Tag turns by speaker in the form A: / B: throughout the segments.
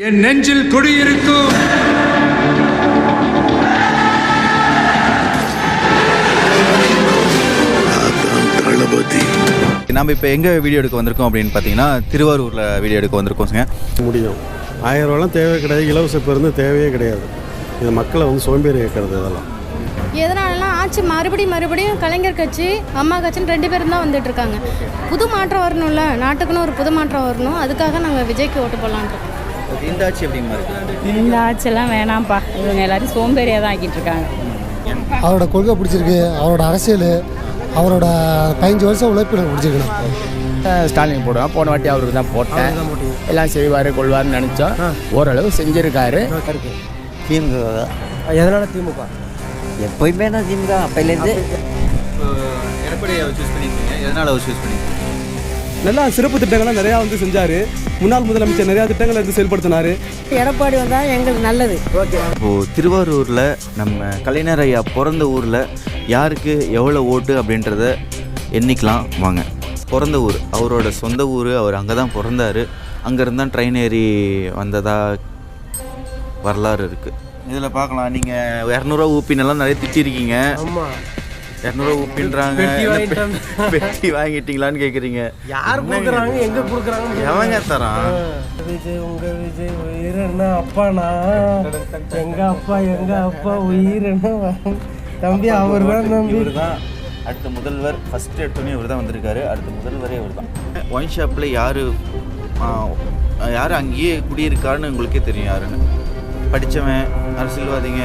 A: என் நெஞ்சில் குடியிருக்கும்
B: நம்ம இப்போ எங்கே வீடியோ எடுக்க வந்திருக்கோம் அப்படின்னு பார்த்தீங்கன்னா திருவாரூரில் வீடியோ எடுக்க வந்திருக்கோங்க.
C: முடியும் 1000 ரூபாலாம் தேவை கிடையாது, இலவச பேருந்து தேவையே கிடையாது. இது மக்களை வந்து சோம்பேறி வைக்கிறது. இதெல்லாம்
D: எதனாலலாம் ஆட்சி மறுபடியும் கலைஞர் கட்சி அம்மா கட்சின்னு 2 பேரும் தான் வந்துட்டு இருக்காங்க. புது மாற்றம் வரணும்ல, நாட்டுக்குன்னு ஒரு புது மாற்றம் வரணும். அதுக்காக நாங்கள் விஜய்க்கு ஓட்டு போடலான்ட்டு.
B: இந்த ஆட்சி எப்படிமா இருக்கு?
E: இந்த ஆட்சியெல்லாம் வேணாம்ப்பா, இவங்க எல்லாரும் சோம்பேறியாக தான் ஆக்கிட்டு இருக்காங்க.
F: அவரோட கொள்கை பிடிச்சிருக்கு, அவரோட அரசியல், அவரோட 15 வருஷம் உழைப்பு எனக்கு பிடிச்சிருக்கணும்.
G: ஸ்டாலின் போடுவேன். போன வாட்டி அவருக்கு தான் போட்டேன். எல்லாம் செய்வார் கொள்வார்னு நினச்சோம். ஓரளவு செஞ்சுருக்காரு.
H: திமுக.
I: எதனால திமுக?
H: எப்போயுமே தான் திமுக அப்பையிலேருந்து.
B: எடப்பாடியை சூஸ் பண்ணியிருக்கீங்க, எதனால் அவர் சூஸ் பண்ணியிருக்கீங்க?
I: நல்லா சிறப்பு திட்டங்கள்லாம் நிறையா வந்து செஞ்சார். முன்னாள் முதலமைச்சர் நிறையா திட்டங்களை வந்து செயல்படுத்தினார்.
D: எடப்பாடி வந்தால் எங்களுக்கு நல்லது.
I: ஓகே.
B: இப்போது திருவாரூரில் நம்ம கலைஞர் ஐயா பிறந்த ஊரில் யாருக்கு எவ்வளோ ஓட்டு அப்படின்றத எண்ணிக்கலாம் வாங்க. பிறந்த ஊர், அவரோட சொந்த ஊர், அவர் அங்கே தான் பிறந்தார். அங்கேருந்து தான் ட்ரெயின் ஏறி வந்ததாக வரலாறு இருக்குது. இதில் பார்க்கலாம். நீங்கள் 200 ஊப்பின்னெல்லாம் நிறைய திட்டிருக்கீங்க.
I: ஆமாம்,
B: 200 ஊப்பின்றாங்க. பெட்டி வாங்கிட்டீங்களான்னு கேட்குறீங்க.
I: யார் கொடுக்குறாங்க, எங்கே கொடுக்குறாங்க,
B: எவங்க தரான்?
I: விஜய் உங்கள் விஜய் உயிரண்ணா அப்பாண்ணா, எங்கள் அப்பா உயிரண்ணா தம்பி. அவர் தான் தம்பி.
B: இவர் தான் அடுத்த முதல்வர். ஃபஸ்ட்டு எடுத்தோன்னே இவர் தான் வந்திருக்காரு. அடுத்த முதல்வரே இவர் தான். ஒயின் ஷாப்பில் யார் அங்கேயே குடியிருக்காருன்னு உங்களுக்கே தெரியும் யாருன்னு. படித்தவன், அரசியல்வாதிங்க,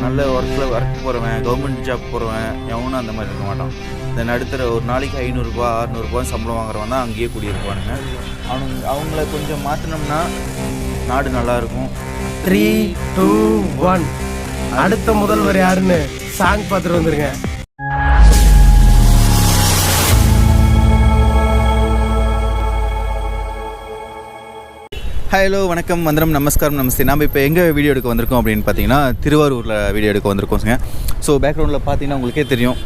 B: நல்ல ஒர்க் போகிறவன், கவர்மெண்ட் ஜாப் போகிறவன் எவனும் அந்த மாதிரி இருக்க மாட்டான். இந்த நடுத்தர ஒரு நாளைக்கு 500 ரூபா 600 ரூபா சம்பளம் வாங்குறவன் தான் அங்கேயே குடியிருப்பானுங்க. அவங்கள கொஞ்சம் மாற்றினோம்னா நாடு நல்லாயிருக்கும்.
I: 3, 2, 1 அடுத்த முதல்வர் யாருன்னு சாங் பார்த்துட்டு வந்துருங்க.
B: ஹலோ, வணக்கம், வந்தனம், நமஸ்காரம், நமஸ்தே. நம்ம இப்போ எங்கே வீடியோ எடுக்க வந்திருக்கோம் அப்படின்னு பார்த்தீங்கன்னா திருவாரூரில் வீடியோ எடுக்க வந்திருக்கோங்க. ஸோ பேக்ரவுண்டில் பார்த்தீங்கன்னா உங்களுக்கே தெரியும்,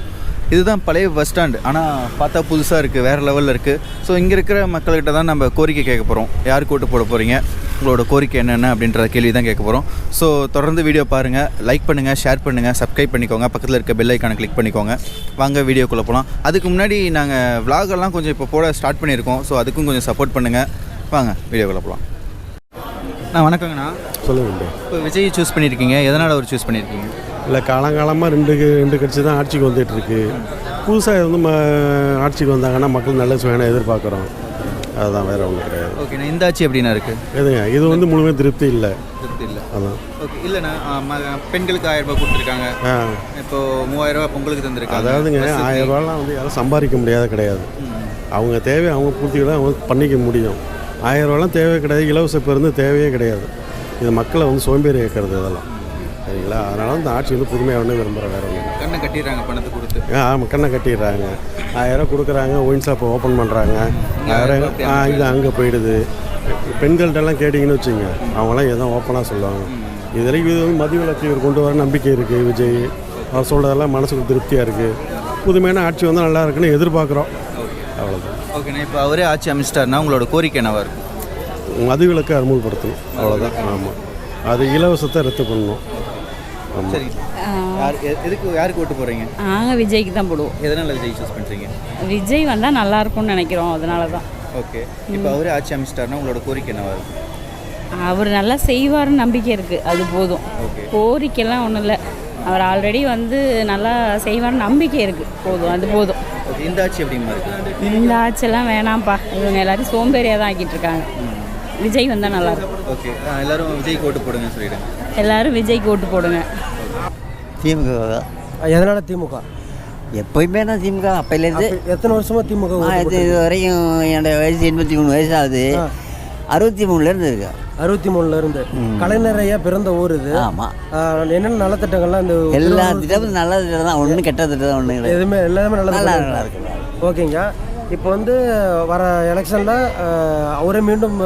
B: இதுதான் பழைய பஸ் ஸ்டாண்டு. ஆனால் பார்த்தா புதுசாக இருக்குது, வேறு லெவலில் இருக்குது. ஸோ இங்கே இருக்கிற மக்கள்கிட்ட தான் நம்ம கோரிக்கை கேட்க போகிறோம். யாருக்கு ஓட்டு போட போகிறீங்க, உங்களோட கோரிக்கை என்னென்ன அப்படின்ற கேள்வி தான் கேட்க போகிறோம். ஸோ தொடர்ந்து வீடியோ பாருங்கள், லைக் பண்ணுங்கள், ஷேர் பண்ணுங்கள், சப்ஸ்கிரைப் பண்ணிக்கோங்க, பக்கத்தில் இருக்க பெல் ஐக்கானை கிளிக் பண்ணிக்கோங்க. வாங்க வீடியோக்குள்ளே போகலாம். அதுக்கு முன்னாடி நாங்கள் விலாகெல்லாம் கொஞ்சம் இப்போ போட ஸ்டார்ட் பண்ணியிருக்கோம். ஸோ அதுக்கும் கொஞ்சம் சப்போர்ட் பண்ணுங்கள். வாங்க வீடியோக்குள்ளே போகலாம். வணக்கங்கண்ணா.
C: சொல்லுங்க.
B: இப்போ விஜய் சூஸ் பண்ணியிருக்கீங்க, எதனால் அவர் சூஸ் பண்ணியிருக்கீங்க?
C: இல்லை, காலங்காலமாக ரெண்டு கட்சி தான் ஆட்சிக்கு வந்துகிட்ருக்கு. புதுசாக வந்து ஆட்சிக்கு வந்தாங்கன்னா மக்கள் நல்லது வேணும் எதிர்பார்க்குறோம். அதுதான், வேறு ஒன்றும் கிடையாது.
B: ஓகேண்ணா. இந்த ஆட்சி எப்படின்னா இருக்குது?
C: எதுங்க, இது வந்து முழுமையாக திருப்தி இல்லை.
B: திருப்தி இல்லை.
C: அதான்.
B: ஓகே. இல்லைண்ணா, பெண்களுக்கு 1000 ரூபாய் கொடுத்துருக்காங்க. இப்போது 3000 ரூபா பொங்கலுக்கு தந்திருக்காங்க.
C: அதாவதுங்க 1000 ரூபாலாம் வந்து யாரும் சம்பாதிக்க முடியாத கிடையாது. அவங்க தேவை அவங்க பூர்த்தி தான் அவங்க பண்ணிக்க முடியும். 1000 ரூபாலாம் தேவை கிடையாது, இலவச பேருந்து தேவையே கிடையாது. இது மக்களை வந்து சோம்பேறி வைக்கிறது. இதெல்லாம் சரிங்களா? அதனால இந்த ஆட்சி வந்து புதுமையாக ஒன்று விரும்புகிற வேறு ஒன்று.
B: கண்ணை கட்டிடுறாங்க பணத்தை கொடுத்து.
C: ஆமாம், கண்ணை கட்டிடுறாங்க. 1000 ரூபா கொடுக்குறாங்க, ஒயின் ஷாப்பை ஓப்பன் பண்ணுறாங்க. 1000 இது அங்கே போயிடுது. பெண்கள்கிட்டலாம் கேட்டிங்கன்னு வச்சுங்க, அவங்களாம் எதுவும் ஓப்பனாக சொல்லுவாங்க. இது வரைக்கும் இது வந்து மதிவிலக்கு இவர் கொண்டு வர நம்பிக்கை இருக்குது. விஜய் அவர் சொல்கிறதெல்லாம் மனசுக்கு திருப்தியாக இருக்குது. புதுமையான ஆட்சி வந்து நல்லா இருக்குன்னு எதிர்பார்க்குறோம். அவ்வளோதான்.
B: ஓகேண்ணா. இப்போ அவரே ஆட்சி அமைச்சிட்டாருன்னா உங்களோட கோரிக்கை என்னவா இருக்கும்?
C: மதுவிலக்கை அமுல்படுத்தணும், அவ்வளோதான். ஆமாம், அது இலவசத்தை ரத்து பண்ணணும்.
B: சரி, யாருக்கு ஓட்டு போகிறீங்க?
E: நாங்கள் விஜய்க்கு தான் போடுவோம்.
B: எதனால் விஜய் சூஸ் பண்ணுறீங்க?
E: விஜய் வந்தால் நல்லாயிருக்கும்னு நினைக்கிறோம், அதனால தான்.
B: ஓகே. இப்போ அவரே ஆட்சி அமைச்சிட்டாருன்னா உங்களோட கோரிக்கை என்னவா இருக்கும்?
E: அவர் நல்லா செய்வார்னு நம்பிக்கை இருக்குது, அது போதும். கோரிக்கைலாம் ஒன்றும் இல்லை, அவர் ஆல்ரெடி வந்து நல்லா செய்வார்னு நம்பிக்கை இருக்குது, போதும், அது போதும்.
B: ஓகே. இந்த ஆட்சி எப்படிமா இருக்குது?
E: இந்த ஆட்சியெல்லாம் வேணாம்ப்பா, இவங்க எல்லாரும் சோம்பேறியாக தான் ஆக்கிட்டு இருக்காங்க. விஜய் வந்தால் நல்லாயிருக்கும்.
B: ஓகே. எல்லோரும் விஜய்க்கு ஓட்டு போடுங்கன்னு சொல்லிவிடுங்க.
E: எல்லோரும் விஜய்க்கு ஓட்டு போடுங்க.
H: திமுக.
I: எதனால திமுக?
H: எப்போயுமே தான் திமுக அப்பையிலேருந்து.
I: எத்தனை வருஷமாக திமுக?
H: இது வரையும் என்னோட வயசு 83 வயசு ஆகுது. 63லேருந்து இருக்கு.
I: 63லேருந்து. கலைஞர் ஐயா பிறந்த ஊர் இது.
H: ஆமாம்.
I: என்னென்ன நலத்திட்டங்கள்லாம் இந்த
H: எல்லா திட்டமும் நல்ல திட்டம் தான், ஒன்றும் கெட்ட திட்டம் தான் ஒன்றும் கிடையாது.
I: எதுவுமே எல்லாமே
H: நல்லா இருக்கு.
I: ஓகேங்க. இப்போ வந்து வர எலெக்ஷனில் அவரே மீண்டும்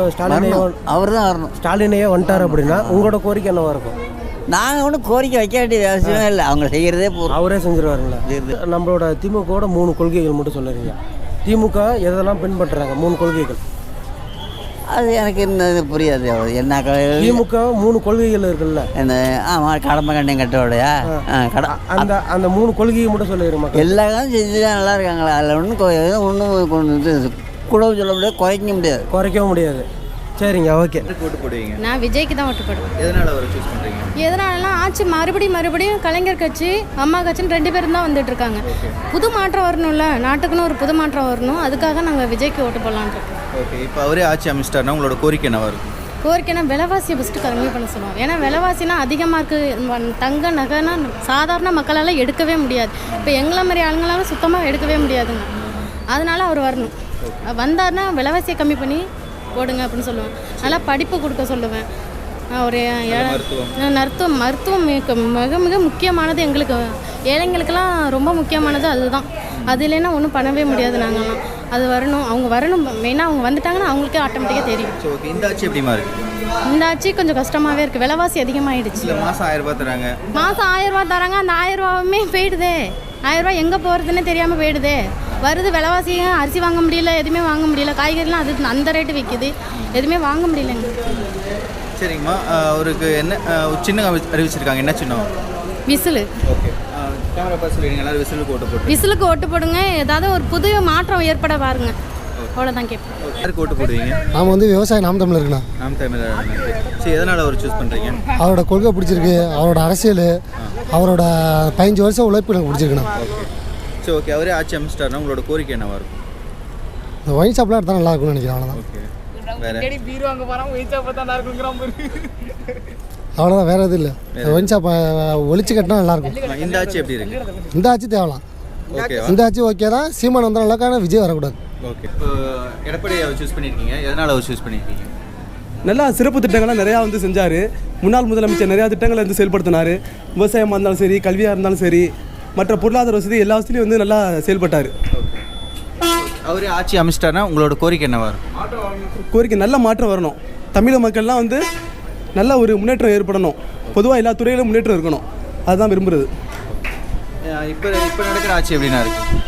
H: அவர் தான் வரணும்.
I: ஸ்டாலினையே வந்துட்டார் அப்படின்னா உங்களோட கோரிக்கை என்னவா இருக்கும்?
H: நாங்கள் ஒன்றும் கோரிக்கை வைக்க வேண்டிய அவசியமே இல்லை, அவங்க செய்கிறதே போதும்.
I: அவரே செஞ்சிருவாருங்களா? நம்மளோட திமுகவோட 3 கொள்கைகள் மட்டும் சொல்லுறீங்க. திமுக எதெல்லாம் பின்பற்றுறாங்க? 3 கொள்கைகள்.
H: அது எனக்கு என்ன புரியாது என்ன
I: திமுக 3 கொள்கைகள் இருக்குல்ல,
H: என்ன ஆமாம் கடமை கண்டம் கட்டோடையா
I: அந்த அந்த 3 கொள்கையை மட்டும் சொல்லிடுமா?
H: எல்லா காலம் செஞ்சு தான் நல்லா இருக்காங்களா, அதில் ஒன்றும் கொண்டு கூட சொல்ல முடியாது,
I: குறைக்கவும் முடியாது. சரிங்க, ஓகே.
B: ஓட்டு போடுவீங்க?
D: நான் விஜய்க்கு தான் ஓட்டு போடுவேன்.
B: எதனால் அவரை சூஸ் பண்ணுறீங்க?
D: எதனாலலாம் ஆட்சி மறுபடியும் கலைஞர் கட்சி அம்மா கட்சின்னு 2 பேரும் தான் வந்துட்டு இருக்காங்க. புது மாற்றம் வரணும்ல, நாட்டுக்குன்னு ஒரு புது மாற்றம் வரணும், அதுக்காக நாங்கள் விஜய்க்கு ஓட்டு போடலான்னு இருக்கோம்.
B: ஓகே, இப்போ அவரே ஆட்சி அமைச்சிட்டாருன்னா உங்களோட கோரிக்கை என்னவா இருக்கும்?
D: கோரிக்கைனா விலைவாசியை ஃபஸ்ட்டு கம்மி பண்ண சொல்லுவோம். ஏன்னா விலைவாசினா அதிகமாக இருக்குது. தங்க நகைனா சாதாரண மக்களால் எடுக்கவே முடியாது. இப்போ எங்களை மாதிரி ஆளுங்களால சுத்தமாக எடுக்கவே முடியாதுங்க. அதனால அவர் வரணும். வந்தார்னா விலைவாசியை கம்மி பண்ணி போடுங்க அப்படின்னு சொல்லுவேன். நல்லா படிப்பு கொடுக்க சொல்லுவேன். ஒரு மருத்துவம் மிக மிக முக்கியமானது எங்களுக்கு ஏழைங்களுக்கெல்லாம் ரொம்ப முக்கியமானது அதுதான். அது இல்லைன்னா ஒன்றும் பண்ணவே முடியாது. நாங்கள்லாம் அது வரணும், அவங்க வரணும். மெயினாக அவங்க வந்துட்டாங்கன்னா அவங்களுக்கே ஆட்டோமேட்டிக்காக தெரியும்.
B: ஓகே, இந்த ஆட்சி எப்படிமா இருக்குது?
D: இந்த ஆட்சி கொஞ்சம் கஷ்டமாகவே இருக்குது. விலைவாசி அதிகமாகிடுச்சு.
B: மாதம் 1000 ரூபா தராங்க.
D: மாதம் 1000 ரூபா தராங்க. அந்த 1000 ரூபாவுமே போயிடுதே. 1000 ரூபா எங்கே போகிறதுன்னு தெரியாமல் போயிடுதே. வருது விலைவாசியும், அரிசி வாங்க முடியல, எதுவுமே வாங்க முடியல. காய்கறிலாம் அது அந்த ரேட்டு விற்கிது, எதுவுமே வாங்க முடியலங்க.
B: சரிங்கம்மா, அவருக்கு என்ன சின்ன அறிவிச்சிருக்காங்க? என்ன சின்னம்?
D: விசிலு.
B: ஓகே, கேமரா பார்த்து சொல்லிடுங்க. எல்லாரும் விசிலுக்கு ஓட்டு போட்டு
D: விசிலுக்கு ஓட்டு போடுங்க. ஏதாவது ஒரு புது மாற்றம் ஏற்பட பாருங்க, அவ்வளோதான் கேட்பேன்.
B: யாருக்கு ஓட்டு போடுவீங்க?
F: நாம் வந்து விவசாய நாம் தமிழர் இருக்குண்ணா.
B: நாம் தமிழர். சரி, எதனால் அவர் சூஸ் பண்ணுறீங்க?
F: அவரோட கொள்கை பிடிச்சிருக்கு, அவரோட அரசியல், அவரோட 15 வருஷம் உழைப்பு எனக்கு பிடிச்சிருக்குண்ணா.
B: சரி, ஓகே, அவரே ஆட்சி அமைச்சிட்டாருன்னா உங்களோட கோரிக்கை என்னவா இருக்கும்?
F: இந்த ஒயின் ஷாப்லாம் எடுத்தால் நல்லா இருக்கும்னு நினைக்கிறேன். அவ்வளோதான்.
B: ஓகே, வேறு
F: அவ்வளோதான், வேறு எதுவும் இல்லை. ஒயின் ஷாப் ஒழிச்சு கட்டினா நல்லாயிருக்கும்.
B: இந்த ஆட்சி எப்படி இருக்கு?
F: இந்த ஆட்சி தேவலாம்.
B: ஓகே,
F: இந்த ஆட்சி ஓகே தான். சீமான் வந்தால் நல்லா இருக்கான, விஜய் வரக்கூடாது.
B: ஓகே, இப்போ எடப்பாடி அவர் சூஸ் பண்ணியிருக்கீங்க. எதனால் அவர் சூஸ் பண்ணியிருக்கீங்க?
J: நல்லா சிறப்பு திட்டங்கள்லாம் நிறையா வந்து செஞ்சார். முன்னாள் முதலமைச்சர் நிறையா திட்டங்களை வந்து செயல்படுத்தினார். விவசாயமாக இருந்தாலும் சரி, கல்வியாக இருந்தாலும் சரி, மற்ற பொருளாதார வசதி எல்லா வசதியும் வந்து நல்லா செயல்பட்டார்.
B: அவரே ஆட்சி அமைச்சிட்டாருன்னா உங்களோட கோரிக்கை என்னவா இருக்கும்?
J: கோரிக்கை நல்ல மாற்றம் வரணும். தமிழக மக்கள்லாம் வந்து நல்ல ஒரு முன்னேற்றம் ஏற்படணும். பொதுவாக எல்லா துறையிலும் முன்னேற்றம் இருக்கணும், அதுதான் விரும்புகிறது.
B: இப்போ நடக்கிற ஆட்சி எப்படின்னா இருக்குது?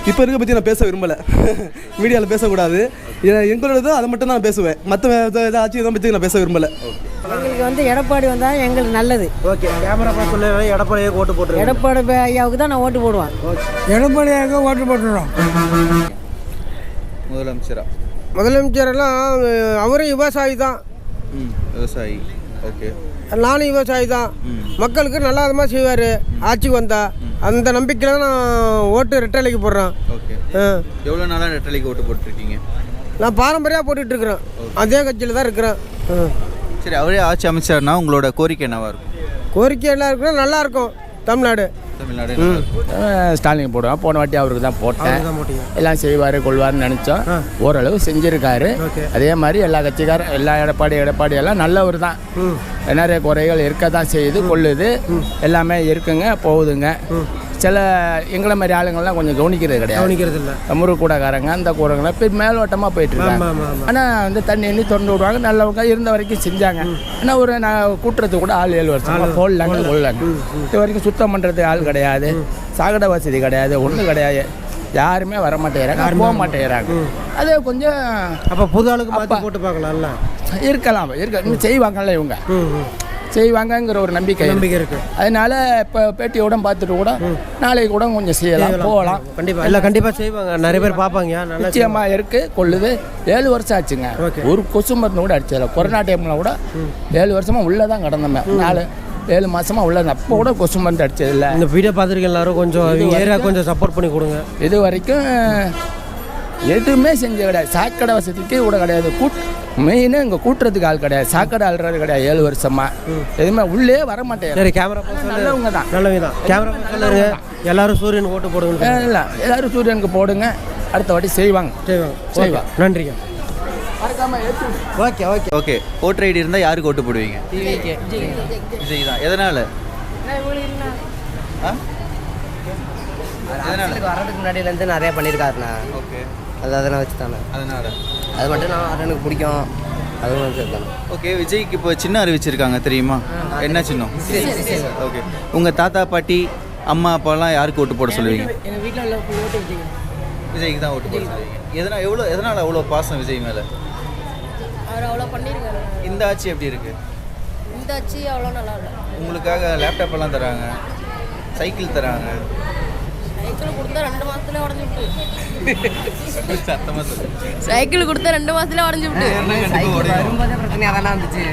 J: இப்போ இருக்க பற்றி நான் பேச விரும்பலை. மீடியாவில் பேசக்கூடாது. எங்களோட அதை மட்டும் தான் நான் பேசுவேன். மற்ற ஆட்சி இதை பற்றி நான் பேச விரும்பலை.
K: எங்களுக்கு வந்து எடப்பாடி வந்தால் எங்களுக்கு நல்லது.
I: ஓகே, கேமரா பார்த்து சொல்ல எடப்பாடியை ஓட்டு போட்டுருவோம்.
K: எடப்பாடி ஐயாவுக்கு தான் நான் ஓட்டு போடுவேன்.
F: எடப்பாடியாக ஓட்டு போட்டுருவோம்.
I: முதலமைச்சரெல்லாம் அவரும் விவசாயி தான்.
B: விவசாயி. ஓகே,
I: நானும் விவசாயி தான். மக்களுக்கு நல்ல விதமாக செய்வார். ஆட்சிக்கு வந்தா அந்த நம்பிக்கையில் தான் நான் ஓட்டு ரெட்டலைக்கு போடுறேன்.
B: ஓகே, எவ்வளோ நாளாக ரெட்டலைக்கு ஓட்டு போட்டுருக்கீங்க?
I: நான் பாரம்பரியமாக போட்டுட்ருக்குறேன். அதே கட்சியில் தான் இருக்கிறேன்.
B: சரி, அவரே ஆட்சி அமைச்சாருன்னா உங்களோட கோரிக்கை என்னவா இருக்கும்?
I: கோரிக்கை எல்லாம் இருக்குன்னா நல்லாயிருக்கும். தமிழ்நாடு
G: ஸ்டாலின் போடுவேன். போன வாட்டி அவருக்கு தான் போட்டேன். எல்லாம் செய்வார் கொள்வார்னு நினச்சோம். ஓரளவு செஞ்சுருக்காரு. அதே மாதிரி எல்லா கட்சிக்காரும் எல்லா எடப்பாடி எல்லாம் நல்லவர் தான். நிறைய குறைகள் இருக்க தான் செய்யுது, கொள்ளுது, எல்லாமே இருக்குங்க, போகுதுங்க. சில எங்களை மாதிரி ஆளுங்கள்லாம் கொஞ்சம் கவனிக்கிறது இல்லை. முருகு கூடக்காரங்க அந்த கூடங்கள்லாம் இப்போ மேலோட்டமாக போயிட்டுருக்காங்க. ஆனால் வந்து தண்ணி எண்ணி திறந்து விடுவாங்க. நல்லவங்க இருந்த வரைக்கும் செஞ்சாங்க. ஆனால் ஒரு கூட்டுறதுக்கு கூட ஆள் 7 வருஷம் போடலாங்க. இது வரைக்கும் சுத்தம் பண்ணுறதுக்கு ஆள் கிடையாது, சாக்கடை வசதி கிடையாது, ஒன்றும் கிடையாது. யாருமே வர மாட்டேங்கிறாங்க, போக மாட்டேங்கிறாங்க. அது கொஞ்சம்
I: அப்போ புது ஆளுக்கு பார்த்து போட்டு பார்க்கலாம்ல.
G: இருக்கலாம், இன்னும் செய்வாங்கல்ல, இவங்க செய்வாங்கங்கிற ஒரு நம்பிக்கை
I: இருக்குது.
G: அதனால இப்போ பேட்டியோட பார்த்துட்டு கூட நாளைக்கு கூட கொஞ்சம் செய்யலாம், போகலாம்.
I: கண்டிப்பாக இல்லை, கண்டிப்பாக செய்வாங்க. நிறைய பேர் பார்ப்பாங்க.
G: நிச்சயமாக இருக்குது. கொள்ளுது 7 வருஷம் ஆச்சுங்க. ஒரு கொசு மருந்து கூட அடிச்சதில்ல. கொரோனா டைமில் கூட 7 வருஷமாக உள்ளே தான் கிடந்தோமே. 7 மாதமாக உள்ளது. அப்போ கூட கொசு மருந்து அடிச்சதில்லை.
I: இந்த வீடியோ பார்த்துருக்க எல்லாரும் கொஞ்சம் ஏரியா கொஞ்சம் சப்போர்ட் பண்ணி கொடுங்க.
G: இது வரைக்கும் எதுவுமே செஞ்ச கிடையாது. சாக்கடை வசதிக்கு கூட கிடையாது. மெயினு இங்கே கூட்டுறதுக்கு ஆள் கிடையாது, சாக்கடை ஆள்றது கிடையாது. 7 வருஷமா எதுவுமே உள்ளே வர மாட்டேன்.
I: சரி, கேமரா நல்லவங்க தான், நல்லவங்க தான். கேமரா சொல்லுங்க, எல்லாரும் சூரியனுக்கு ஓட்டு போடுங்க.
G: இல்லை, எல்லாரும் சூரியனுக்கு போடுங்க. அடுத்த வாட்டி செய்வாங்க.
I: நன்றிங்க.
C: Okay okay
B: okay, voter ID இருந்தால் யாருக்கு ஓட்டு போடுவீங்க? விஜய் தான். எதனால்?
K: வரதுக்கு முன்னாடியிலேருந்து நிறையா பண்ணியிருக்காருண்ணா.
B: ஓகே,
K: அதெல்லாம் வச்சு தானே.
B: அதனால்
K: அது மட்டும் நான் எனக்கு பிடிக்கும். அதுவும் வச்சுருக்காங்க.
B: ஓகே, விஜய்க்கு இப்போ சின்ன அறிவிச்சிருக்காங்க தெரியுமா? என்ன சின்னம்? ஓகே, உங்கள் தாத்தா பாட்டி அம்மா அப்பாலாம் யாருக்கு ஓட்டு போட சொல்லுவீங்க?
K: எங்கள் வீட்டில் உள்ள ஓட்டு
B: விஜய்க்கு தான் ஓட்டு போட சொல்லுவீங்க. எதனால் அவ்வளோ பாசம் விஜய் மேலே?
D: அவர் அவ்வளோ பண்ணியிருக்காரு.
B: இந்த ஆட்சி எப்படி இருக்கு?
D: இந்த ஆட்சி அவ்வளோ நல்லா இல்லை.
B: உங்களுக்காக லேப்டாப் எல்லாம் தராங்க, சைக்கிள் தராங்க.
D: சைக்கிள் கொடுத்தா 2 மாதத்துல உடஞ்சி விட்டு.
B: சத்தமாக சொல்லுங்க.
D: சைக்கிள் கொடுத்தா 2 மாதத்துல உடஞ்சி விட்டு.
K: வரும்போதே பிரச்சனை அதெல்லாம் இருந்துச்சு.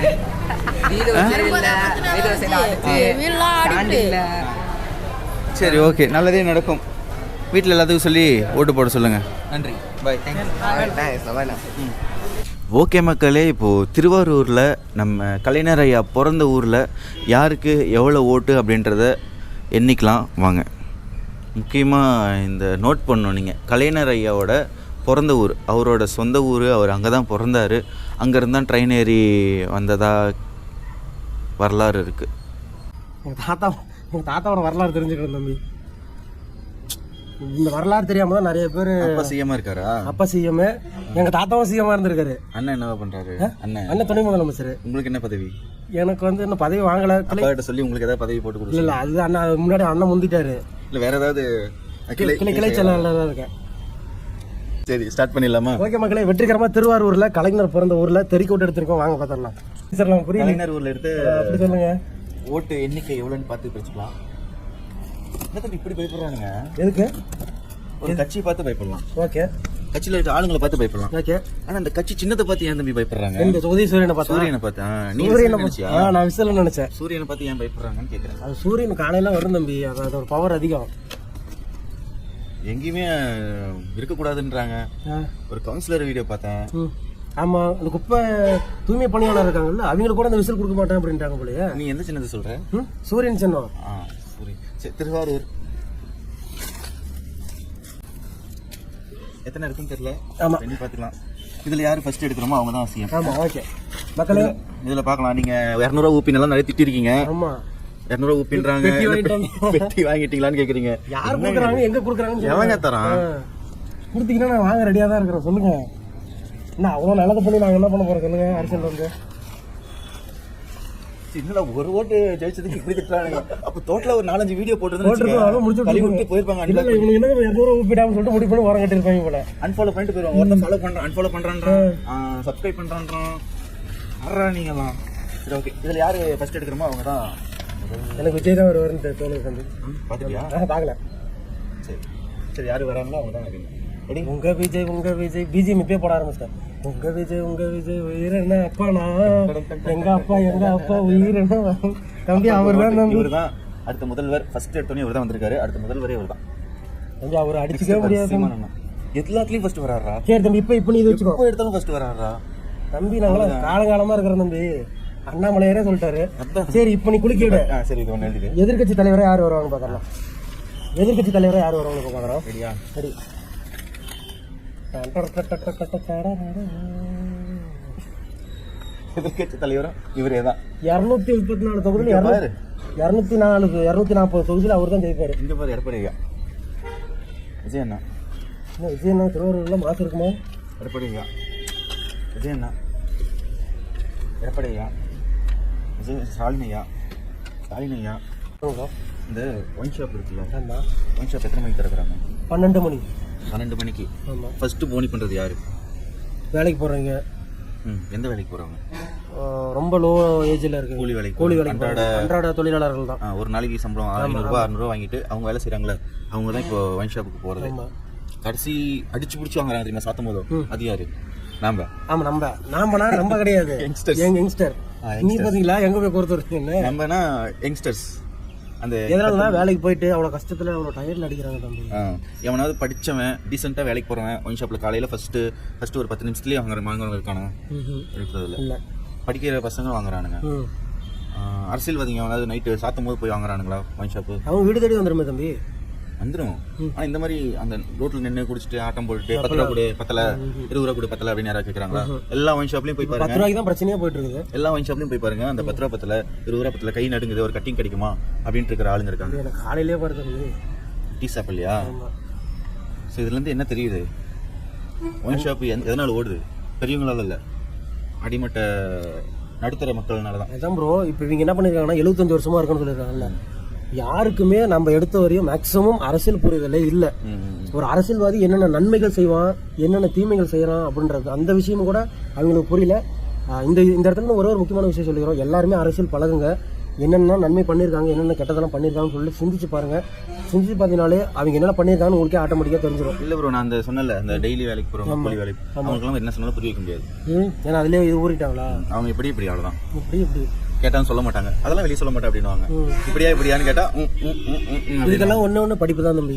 D: வீடெல்லாம் ஆடிட்டு.
B: சரி, ஓகே, நல்லதே நடக்கும். வீட்டில் எல்லாத்துக்கும் சொல்லி ஓட்டு போட சொல்லுங்கள். நன்றி, பாய், தேங்க்ஸ். ஓகே மக்களே, இப்போது திருவாரூரில் நம்ம கலைஞர் ஐயா பிறந்த ஊரில் யாருக்கு எவ்வளோ ஓட்டு அப்படின்றத எண்ணிக்கலாம் வாங்க. முக்கியமாக இந்த நோட் பண்ணணும் நீங்கள், கலைஞர் ஐயாவோட பிறந்த ஊர், அவரோட சொந்த ஊர், அவர் அங்கே தான் பிறந்தார், அங்கேருந்து தான் ட்ரெயின் ஏறி வந்ததாக வரலாறு இருக்குது.
I: எங்கள் தாத்தாவோட வரலாறு தெரிஞ்சுக்கணும் தம்பி. இந்த வரலாறு தெரியாம தான் நிறைய பேர்.
B: அப்பா சிஎம்மா இருக்காரா?
I: அப்பா சிஎம், எங்கள் தாத்தாவும் சிஎம்மா இருந்திருக்காரு.
B: அண்ணன் என்னவா பண்ணுறாரு?
I: அண்ணன் துணை முதலமைச்சர்.
B: உங்களுக்கு என்ன பதவி?
I: எனக்கு வந்து இன்னும் பதவி வாங்கலை.
B: அப்பாட்ட சொல்லி உங்களுக்கு ஏதாவது பதவி போட்டு கொடுத்து?
I: இல்லை, அது அண்ணன் முன்னாடி அண்ணன் முந்திட்டாரு.
B: இல்லை, வேறு ஏதாவது
I: கிளை செயலாளர் தான் இருக்கேன்.
B: சரி, ஸ்டார்ட் பண்ணிடலாமா?
I: ஓகே மக்களே, வெற்றிகரமாக திருவாரூரில் கலைஞர் பிறந்த ஊரில் தெறிக்கோட்டு எடுத்திருக்கோம், வாங்க பார்த்துடலாம். சார் புரியல.
B: கலைஞர் ஊரில் எடுத்து
I: அப்படி சொல்லுங்க.
B: ஓட்டு எண்ணிக்கை எவ்வளோன்னு பார்த்து பிரிச்சுக்கலாம். என்ன தம்பி இப்படி பயப்படுறானுங்க?
I: எதுக்கு?
B: ஒரு கட்சியை பார்த்து பயப்படலாம்.
I: ஓகே.
B: கட்சியில் இருக்க ஆளுங்களை பார்த்து பயப்படலாம்.
I: ஓகே.
B: ஆனால் அந்த கட்சி சின்னத்தை பார்த்து ஏன் தம்பி பயப்படுறாங்க?
I: இந்த உதயசூரியனை பார்த்து.
B: சூரியனை பார்த்து. நீ நினைச்சியா?
I: நான் விசில் நினைச்சேன்.
B: சூரியனை பார்த்து ஏன் பயப்படுறாங்கன்னு கேட்குறேன்.
I: அது சூரியன் காலையில வரும் தம்பி, அது ஒரு பவர் அதிகம்.
B: எங்கேயுமே இருக்கக்கூடாதுன்றாங்க. ஒரு கவுன்சிலர் வீடியோ பார்த்தேன்.
I: ஆமா, இந்த குப்பை தூய்மை பணியாளர் இருக்காங்கல்ல, அவங்களுக்கு கூட அந்த விசில் கொடுக்க மாட்டேன் அப்படின்ட்டாங்க போலயே.
B: நீ எந்த சின்னத்தை சொல்ற?
I: சூரியன் சின்னம்.
B: சூரியன். சரி, திருவாரூர் எத்தனை இருக்குன்னு தெரியல.
I: ஆமா,
B: எண்ணி பார்த்துக்கலாம். இதில் யார் ஃபர்ஸ்ட் எடுக்கிறோமோ அவங்க தான் சிஎம்.
I: ஆமா, ஓகே மக்களே,
B: இதில் பார்க்கலாம். நீங்கள் 200 ஊப்பினெல்லாம் நிறைய திட்டிருக்கீங்க.
I: ஆமா,
B: 200 ஊப்பின்றாங்க. வெட்டி வாங்கிட்டீங்களான்னு கேட்குறீங்க.
I: யார் கொடுக்குறாங்க, எங்கே கொடுக்குறாங்கன்னு
B: எவங்க தரான்?
I: கொடுத்தீங்கன்னா நான் வாங்க ரெடியாக தான் இருக்கிறேன். சொல்லுங்க, என்ன அவ்வளோ நல்லது பண்ணி நாங்கள் என்ன பண்ண போகிறோம் சொல்லுங்க. அரசியல் வந்து
B: சின்னதா ஒரு ஓட்டு ஜெயிச்சதுக்கு இப்படி திட்டுறாங்க. அப்போ டோட்டலா ஒரு 4-5 வீடியோ போயிடுப்பாங்க.
I: இவங்க என்ன 200 ஊப்பிடாம சொல்லிட்டு முடிவு பண்ணி ஓரம் கட்டிருப்பாங்க போல.
B: அன்ஃபாலோ பண்ணிட்டு போயிடுவாங்க. ஒருத்தன் ஃபாலோ பண்றான், அன்ஃபாலோ பண்றான்றான், சப்ஸ்கிரைப் பண்றான்றான். ஆறா நீங்கலாம். சரி, ஓகே. இதில் யார் ஃபர்ஸ்ட் எடுக்கிறோமோ அவங்க தான்.
I: எனக்கு விஜய் தான் வருவாருன்னு தோணுது வந்து.
B: பார்த்துட்டியா?
I: பார்க்கல.
B: சரி சரி, யார் வராங்களோ அவங்க தான்.
I: உங்க விஜய் பிஜிஎம் இப்பயே போட ஆரம்பிச்சிட்டேன். உங்க விஜய் உயிர் என்ன அப்பா, நான் எங்க அப்பா உயிர் என்ன தம்பி. அவர் தான் தம்பி.
B: இவர் தான் அடுத்த முதல்வர். ஃபர்ஸ்ட் எடுத்தோடனே இவர் தான் வந்திருக்காரு. அடுத்த முதல்வரே இவர் தான்
I: தம்பி. அவர் அடிச்சுக்கவே முடியாது.
B: எல்லாத்துலயும் ஃபர்ஸ்ட் வராரா?
I: சரி தம்பி, இப்போ நீ இது வச்சுக்கோ.
B: எப்போ எடுத்தாலும் ஃபர்ஸ்ட் வராரா
I: தம்பி? நாங்களாம் காலங்காலமா இருக்கிறோம் தம்பி. அண்ணாமலையாரே சொல்லிட்டாரு. சரி, இப்போ நீ குளிக்கிடு.
B: சரி, இது ஒன்று எழுதிடு.
I: எதிர்கட்சி தலைவரை யார் வருவாங்க பார்க்கலாம். எதிர்கட்சி தலைவரை யார் வருவாங்க பார்க்கலாம்.
B: சரியா?
I: சரி.
B: எதிர்கட்சி தலைவரும் இவரே தான்.
I: 234 தொகுதியில் 240 தொகுதியில் அவர் தான் ஜெயிப்பாரு.
B: இங்க பாரு, எடப்பாடி ஐயா. விஜய் அண்ணா.
I: விஜய் அண்ணா திருவாரூர்ல மாசம் இருக்குமா?
B: எடப்பாடி ஐயா, விஜய் அண்ணா, எடப்பாடி ஐயா, விஜய், ஸ்டாலின் ஐயா. இந்த ஒயின் ஷாப் இருக்குல்ல, ஒயின் ஷாப் எத்தனை மணிக்கு திறக்கிறாங்க?
I: 12 மணி.
B: 12 மணிக்கு. ஃபர்ஸ்ட் போனி பண்ணுறது யாரு?
I: வேலைக்கு போகிறவங்க.
B: எந்த வேலைக்கு போகிறவங்க?
I: ரொம்ப லோ ஏஜில் இருக்கு. கூலி வேலைக்கு அன்றாட தொழிலாளர்கள் தான்.
B: ஒரு நாளைக்கு சம்பளம் 500-600 வாங்கிட்டு அவங்க வேலை செய்கிறாங்களே, அவங்க தான் இப்போ ஒயின் ஷாப்புக்கு போகிறது. கடைசி அடிச்சு பிடிச்சி வாங்குறாங்க தெரியுமா சாத்தும் போதும். அது யாரு? நாம.
I: ஆமாம், நம்ம கிடையாது. யங்ஸ்டர். நீ பார்த்தீங்களா எங்கே போய் பொறுத்து இருக்கீங்க?
B: நம்மனா யங்ஸ்டர்ஸ். அந்த
I: எதனால வேலைக்கு போயிட்டு அவ்வளோ கஷ்டத்தில் அவ்வளோ டயர்டில் அடிக்கிறாங்க தம்பி.
B: எவனாவது படித்தவன் டீசெண்டாக வேலைக்கு போகிறவன் ஒயின் ஷாப்பில் காலையில் ஃபஸ்ட்டு ஒரு 10 நிமிஷத்துலேயே வாங்குறவங்க இருக்கானுங்க. இருக்கிறதுல இல்லை, படிக்கிற பசங்க வாங்குறானுங்க. அரசியல்வாதிங்க எவனாவது நைட்டு சாத்தும் போது போய் வாங்குறானுங்களா ஒயின் ஷாப்பு?
I: அவங்க வீடு தேடி வந்துடுமே தம்பி.
B: வந்துடும். ஆனால் இந்த மாதிரி அந்த ரோட்டில் நின்று குடிச்சிட்டு ஆட்டம் போட்டுட்டு 10 ரூபா கூட பத்தலை, 20 ரூபா கூட பத்தலை அப்படின்னு யாராவது கேட்குறாங்களா? எல்லா ஒயின் ஷாப்லையும் போய் பாருங்க.
I: 10 ரூபாய்க்கு தான் பிரச்சனையாக போயிட்டு இருக்குது.
B: எல்லா ஒயின் ஷாப்லையும் போய் பாருங்க. அந்த 10 ரூபா பத்தலை, 20 ரூபா பத்தலை, கை நடுங்குது, ஒரு கட்டிங் கிடைக்குமா அப்படின்ட்டு இருக்கிற ஆளுங்க இருக்காங்க.
I: எனக்கு காலையிலேயே பாருங்க
B: டீ ஷாப் இல்லையா? ஸோ இதுலேருந்து என்ன தெரியுது? ஒயின் ஷாப் எதனால் ஓடுது? பெரியவங்களால இல்லை, அடிமட்ட நடுத்தர மக்கள்னால தான்.
I: அதான் ப்ரோ. இப்போ இவங்க என்ன பண்ணியிருக்காங்கன்னா 75 வருஷமா இருக்குன்னு சொல்லியிருக்காங்கல்ல. யாருக்குமே நம்ம எடுத்த வரையும் மேக்சிமம் அரசியல் புரிதலே இல்லை. ஒரு அரசியல்வாதி என்னென்ன நன்மைகள் செய்வான், என்னென்ன தீமைகள் செய்யறான் அப்படின்றது அந்த விஷயமும் கூட அவங்களுக்கு புரியல. இந்த இடத்துல ஒரே ஒரு முக்கியமான விஷயம் சொல்லிக்கிறோம். எல்லாருமே அரசியல் பழகுங்க, என்னென்ன நன்மை பண்ணியிருக்காங்க, என்னென்ன கெட்டதெல்லாம் பண்ணியிருக்காங்கன்னு சொல்லி சிந்திச்சு பாருங்கள். சிந்திச்சு பார்த்தீங்கனாலே அவங்க என்னென்ன பண்ணியிருக்காங்கன்னு உங்களுக்கே ஆட்டோமேட்டிக்காக தெரிஞ்சிடும்.
B: இல்லை ப்ரோ, நான் அந்த சொன்னல அந்த டெய்லி வேலைக்கு போகிறோம், கூலி வேலைக்கு, அவங்களுக்குலாம் என்ன சொன்னாலும் புரிய வைக்க முடியாது.
I: ஏன்னா அதிலே இது ஊறிட்டாங்களா,
B: அவங்க இப்படி அவ்வளோதான்.
I: இப்படி
B: கேட்டாலும் சொல்ல மாட்டாங்க, அதெல்லாம் வெளியே சொல்ல மாட்டேன் அப்படின்னுவாங்க. இப்படியான்னு கேட்டால்
I: இதுக்கெல்லாம் ஒன்று படிப்பு தான் தம்பி.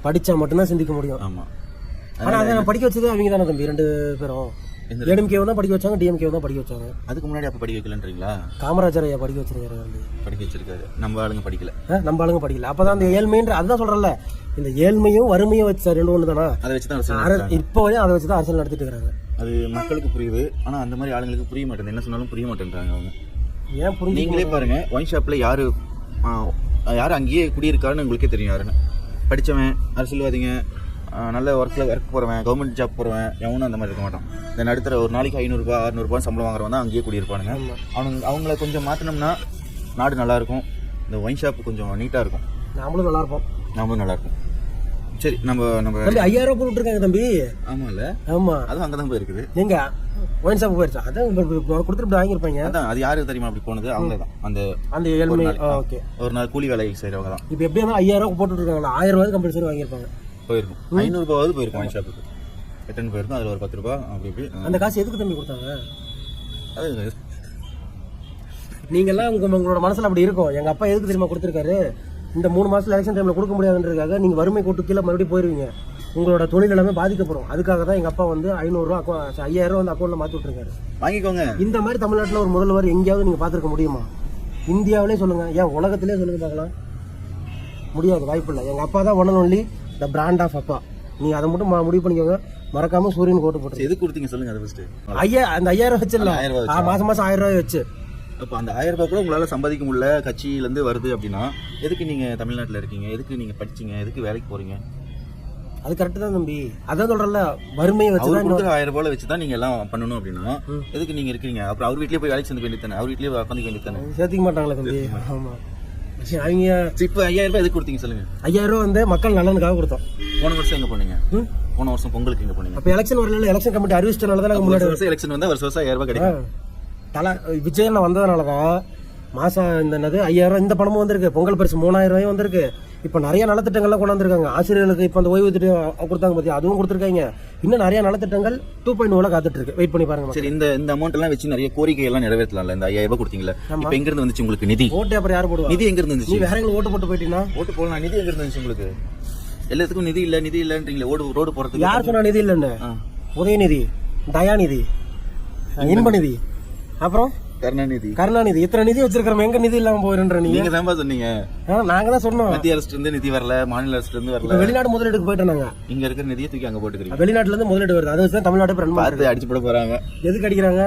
I: படித்தா மட்டும்தான் சிந்திக்க முடியும்.
B: ஆமாம்.
I: ஆனால் அதை நான் படிக்க வச்சது அவங்க தானே தம்பி, 2 பேரும். ஏடிஎம்கே தான் படிக்க வச்சாங்க, டிஎம்கே தான் படிக்க வச்சாங்க.
B: அதுக்கு முன்னாடி அப்போ படிக்க வைக்கலன்றீங்களா?
I: காமராஜர் ஐயா படிக்க வச்சிருக்காரு.
B: படிக்க வச்சிருக்காரு, நம்ம ஆளுங்க படிக்கல.
I: நம்ம ஆளுங்க படிக்கல. அப்பதான் அந்த ஏழ்மைன்ற அதுதான் சொல்றேன்ல, இந்த ஏழ்மையும் வறுமையும் வச்சு 2 ஒன்று தானா,
B: அதை வச்சு தான்
I: இப்போ வரையும் அதை வச்சு தான் அரசியல் நடத்திட்டு இருக்காங்க.
B: அது மக்களுக்கு புரியுது, ஆனால் அந்த மாதிரி ஆளுங்களுக்கு புரிய மாட்டேங்குது. என்ன சொன்னாலும் புரிய மாட்டேன்றாங்க அவங்க.
I: ஏன் புரிஞ்சு?
B: நீங்களே பாருங்க, ஒயின் ஷாப்பில் யார் அங்கேயே குடியிருக்காருன்னு உங்களுக்கே தெரியும். யாருன்னு படித்தவன், அரசியல்வாதிங்க, நல்ல ஒர்க் போகிறவன், கவர்மெண்ட் ஜாப் போகிறவன், எவனும் அந்த மாதிரி இருக்க மாட்டான். இந்த நடுத்தர ஒரு நாளைக்கு 500 600 சம்பளம் வாங்குறவன் தான் அங்கேயே குடியிருப்பானுங்க. அவங்கள கொஞ்சம் மாற்றினோம்னா நாடு நல்லாயிருக்கும். இந்த ஒயின் ஷாப் கொஞ்சம் நீட்டாக இருக்கும்,
I: நம்மளும்
B: நல்லாயிருக்கும். சரி, நம்ம
I: 5000 போட்டு இருக்காங்க தம்பி.
B: ஆமாம்ல, அதுவும் அங்கே தான் போயிருக்குது.
I: நீங்க ஒயின் ஷாப் போயிருச்சா? அதான் கொடுத்துட்டு வாங்கியிருப்பாங்க.
B: அதான் அது யாருக்கு தெரியுமா அப்படி போனது? அவங்க தான் அந்த
I: ஏழ்மை. ஓகே,
B: ஒரு நாள் கூலி வேலை செய்கிறவங்க தான்.
I: இப்போ எப்படி இருந்தாலும் 5000 போட்டுட்டு இருக்காங்க, 1000 ரூபாய் கம்பல்சரி வாங்கியிருப்பாங்க.
B: போயிருக்கும் 500 ரூபாவது போயிருக்கும் ஒயின் ஷாப்புக்கு. எத்தனை போயிருக்கும்? அதில் ஒரு 10 ரூபா அப்படி இப்படி.
I: அந்த காசு எதுக்கு தம்பி கொடுத்தாங்க?
B: அது
I: நீங்கள்லாம் உங்களோட மனசில் அப்படி இருக்கும். எங்கள் அப்பா எதுக்கு தெரியுமா கொடுத்துருக்காரு, இந்த 3 மாதத்தில் எலெக்ஷன் டைமில் கொடுக்க முடியாதுன்றதுக்காக நீங்கள் வறுமை கோட்டு கீழே மறுபடியும் போயிருவீங்க, உங்களோட தொழில் எல்லாமே பாதிக்கப்படும். அதுக்காக தான் எங்கள் அப்பா வந்து 500 ரூபா 5000 வந்து அக்கௌண்ட்டில் மாற்றி விட்டுருக்காரு.
B: வாங்கிக்கோங்க.
I: இந்த மாதிரி தமிழ்நாட்டில் ஒரு முதல்வர் எங்கேயாவது நீங்கள் பார்த்துருக்க முடியுமா? இந்தியாவிலே சொல்லுங்கள், ஏன் உலகத்திலே சொல்லுங்க பார்க்கலாம். முடியாது, வாய்ப்பு இல்லை. எங்கள் அப்பா தான் one and only the brand of அப்பா. நீங்கள் அதை மட்டும் முடிவு பண்ணிக்கோங்க. மறக்காம சூரியன் கோட்டு போட்டு.
B: எது கொடுத்தீங்க சொல்லுங்க அதை ஃபர்ஸ்ட்.
I: அந்த 5000 வச்சுல மாசம் 1000 ரூபாய் வச்சு.
B: அப்போ அந்த 1000 ரூபாய் கூட உங்களால் சம்பாதிக்க முடியல, கட்சியிலேருந்து வருது அப்படின்னா எதுக்கு நீங்கள் தமிழ்நாட்டில் இருக்கீங்க? எதுக்கு நீங்கள் படிச்சீங்க? எதுக்கு வேலைக்கு போகிறீங்க?
I: அது கரெக்டு தான் தம்பி. அதான் சொல்கிறேன்ல, வறுமையை வச்சு தான்
B: 1000 ரூபாய் வச்சு தான் நீங்கள் எல்லாம் பண்ணணும் அப்படின்னா எதுக்கு நீங்கள் இருக்கீங்க? அப்புறம் அவர் வீட்லேயே போய் வேலைக்கு சேர்ந்து வேண்டியது தானே, அவர் வீட்லேயே உட்காந்துக்க வேண்டியது தானே.
I: சேர்த்திக்க மாட்டாங்களே தம்பி. ஆமாம், அவங்க
B: இப்போ 5000 ரூபாய் எதுக்கு கொடுத்தீங்க சொல்லுங்க?
I: 5000 ரூபா வந்து மக்கள் நலனுக்காக கொடுத்தோம்.
B: போன வருஷம் எங்கே போனீங்க? போன வருஷம் பொங்கலுக்கு எங்கே போனீங்க?
I: அப்போ எலெக்ஷன் வரல, எலெக்ஷன் கமிட்டி அறிவிச்சதுனால தான் முன்னாடி
B: வருஷம் எலெக்ஷன் வந்தால் வருஷம் 1000 ரூபாய் கிடைக்கும்.
I: விஜயன் வந்ததுனால தான் மாதம் இந்த 5000 இந்த பணமும் வந்திருக்கு. பொங்கல் பரிசு 3000 ரூபாயும் வந்திருக்கு. இப்போ நிறைய நலத்திட்டங்கள்லாம் கொண்டாந்துருக்காங்க. ஆசிரியர்களுக்கு இப்போ அந்த ஓய்வு திட்டம் கொடுத்தாங்க பற்றி, அதுவும் கொடுத்துருக்காங்க. இன்னும் நிறைய நலத்திட்டங்கள் 2.0 காத்துட்டு இருக்கு. வெயிட் பண்ணி பாருங்க.
B: சரி, இந்த அமௌண்ட் எல்லாம் வச்சு நிறைய கோரிக்கை எல்லாம் நிறைவேற்றலாம்ல. இந்த 5000 ரூபாய் கொடுத்தீங்களா? இப்போ எங்க இருந்து வந்துச்சு உங்களுக்கு நிதி?
I: ஓட்டு அப்புறம் யார் போடுவா?
B: நிதி எங்க இருந்து வந்துச்சு?
I: வேற எங்களுக்கு ஓட்டு போட்டு போயிட்டீங்கன்னா
B: ஓட்டு போடலாம். நிதி எங்க இருந்து வந்துச்சு உங்களுக்கு? எல்லாத்துக்கும் நிதி இல்லன்றீங்களே. ரோடு போறதுக்கு
I: யார் சொன்னா நிதி இல்லைன்னு? உதயநிதி, தயாநிதி, இன்பநிதி, அப்புறம் கருணாநிதி, இத்தனை நிதி வச்சிருக்கிறோம். எங்க நிதி இல்லாம போயிருன்ற
B: நீங்க தான் சொன்னீங்க.
I: நாங்க தான் சொன்னோம்.
B: மத்திய அரசு இருந்து நிதி வரல, மாநில அரசு இருந்து வரல.
I: வெளிநாடு முதலீடுக்கு போயிட்டு நாங்க
B: இங்க இருக்கிற நிதியை தூக்கி அங்க போட்டுக்கிறீங்க.
I: வெளிநாட்டுல இருந்து முதலீடு வருது, அதை வச்சுதான் தமிழ்நாடு
B: அடிச்சு போட போறாங்க.
I: எதுக்கு அடிக்கிறாங்க